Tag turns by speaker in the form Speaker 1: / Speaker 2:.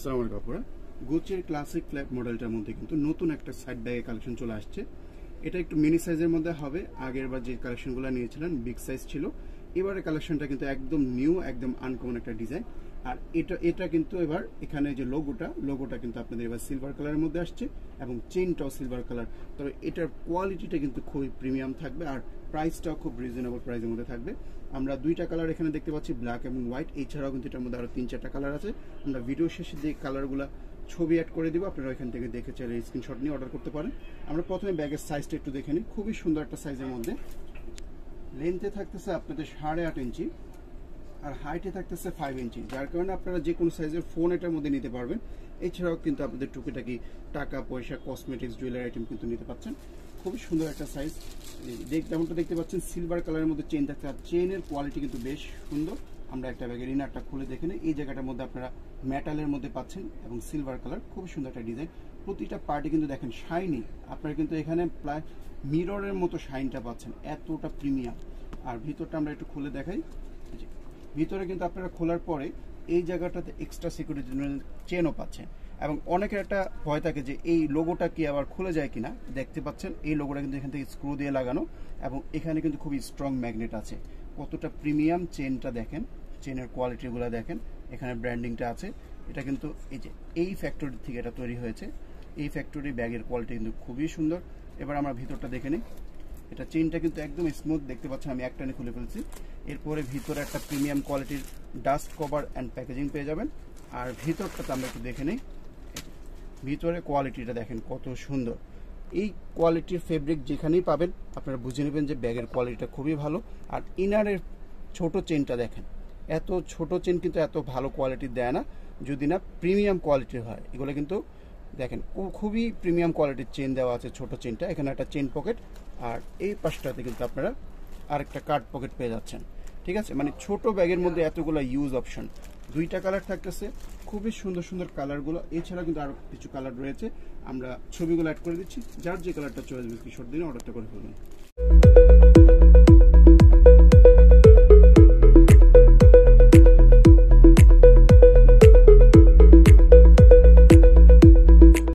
Speaker 1: আসসালামু আলাইকুম আপুরা। গুচির ক্লাসিক ক্ল্যাপ মডেলটার মধ্যে কিন্তু নতুন একটা সাইড ব্যাগের কালেকশন চলে আসছে। এটা একটু মিনি সাইজের মধ্যে হবে। আগের বার যে কালেকশনগুলো নিয়েছিলেন বিগ সাইজ ছিল, এবারে কালেকশনটা কিন্তু একদম নিউ, একদম আনকমন একটা ডিজাইন। আর এটা কিন্তু এবার এখানে যে লোগোটা কিন্তু আপনাদের এবার সিলভার কালারের মধ্যে আসছে এবং চেইনটাও সিলভার কালার। তবে এটার কোয়ালিটিটা কিন্তু খুবই প্রিমিয়াম থাকবে আর প্রাইসটাও খুব রিজনেবল প্রাইসের মধ্যে থাকবে। আমরা দুইটা কালার এখানে দেখতে পাচ্ছি, ব্ল্যাক এবং হোয়াইট। এছাড়াও কিন্তু এটার মধ্যে আরো 3-4টা কালার আছে। আমরা ভিডিও শেষে যে কালারগুলো ছবি অ্যাড করে দিব, আপনারা ওইখান থেকে দেখে চাইলে স্ক্রিনশট নিয়ে অর্ডার করতে পারেন। আমরা প্রথমে ব্যাগের সাইজটা একটু দেখে নিই। খুবই সুন্দর একটা সাইজের মধ্যে, লেন্থে থাকতেছে আপনাদের 8.5 ইঞ্চি আর হাইটে থাকতেছে 5 ইঞ্চি, যার কারণে আপনারা যে কোনো সাইজের ফোন এটার মধ্যে নিতে পারবেন। এছাড়াও কিন্তু আপনাদের টুকিটাকি টাকা পয়সা, কসমেটিক্স, জুয়েলারি আইটেম কিন্তু নিতে পাচ্ছেন। খুবই সুন্দর একটা সাইজ। যেমনটা দেখতে পাচ্ছেন সিলভার কালারের মধ্যে চেইন থাকছে আর চেইনের কোয়ালিটি কিন্তু বেশ সুন্দর। আমরা একটা ব্যাগের ইনারটা খুলে দেখে নিই। এই জায়গাটার মধ্যে আপনারা মেটালের মধ্যে পাচ্ছেন এবং সিলভার কালার, খুবই সুন্দর একটা ডিজাইন। প্রতিটা পার্টি কিন্তু দেখেন শাইনি, আপনারা কিন্তু এখানে প্রায় মিররের মতো শাইনটা পাচ্ছেন, এতটা প্রিমিয়াম। আর ভিতরটা আমরা একটু খুলে দেখাই। ভিতরে কিন্তু আপনারা খোলার পরে এই জায়গাটাতে এক্সট্রা সিকিউরিটি চেনও পাচ্ছেন এবং অনেকের একটা ভয় থাকে যে এই লোগোটা কি আবার খুলে যায় কিনা। দেখতে পাচ্ছেন এই লোগোটা কিন্তু এখান থেকে স্ক্রু দিয়ে লাগানো এবং এখানে কিন্তু খুবই স্ট্রং ম্যাগনেট আছে। কতটা প্রিমিয়াম চেনটা দেখেন, চেনের কোয়ালিটিগুলো দেখেন, এখানে ব্র্যান্ডিংটা আছে। এটা কিন্তু এই ফ্যাক্টরি থেকে এটা তৈরি হয়েছে। এই ফ্যাক্টরি ব্যাগের কোয়ালিটি কিন্তু খুবই সুন্দর। এবার আমরা ভিতরটা দেখে নিই। এটা চেইনটা কিন্তু একদম স্মুথ, দেখতে পাচ্ছেন আমি একটানে খুলে ফেলছি। এরপরে ভিতরে একটা প্রিমিয়াম কোয়ালিটির ডাস্ট কভার অ্যান্ড প্যাকেজিং পেয়ে যাবেন। আর ভিতরটাতে আমরা একটু দেখে নিই। ভিতরে কোয়ালিটিটা দেখেন কত সুন্দর। এই কোয়ালিটির ফেব্রিক যেখানেই পাবেন আপনারা বুঝে নেবেন যে ব্যাগের কোয়ালিটিটা খুবই ভালো। আর ইনারের ছোট চেনটা দেখেন, এত ছোট চেন কিন্তু এত ভালো কোয়ালিটির দেয় না যদি না প্রিমিয়াম কোয়ালিটির হয়। এগুলো কিন্তু দেখেন খুবই প্রিমিয়াম কোয়ালিটির চেন দেওয়া আছে। ছোট চেনটা, এখানে একটা চেন পকেট আর এই পাশটাতে কিন্তু আপনারা আরেকটা কার্ড পকেট পেয়ে যাচ্ছেন। ঠিক আছে, মানে ছোট ব্যাগের মধ্যে এতগুলো ইউজ অপশন। দুইটা কালার থাকতেছে, খুবই সুন্দর সুন্দর কালারগুলো। এছাড়া কিন্তু আরো কিছু কালার রয়েছে, আমরা ছবিগুলো অ্যাড করে দিচ্ছি। যার যে কালারটা চয়েস স্ক্রিনশট দিন অর্ডারটা করে ফেলবেন।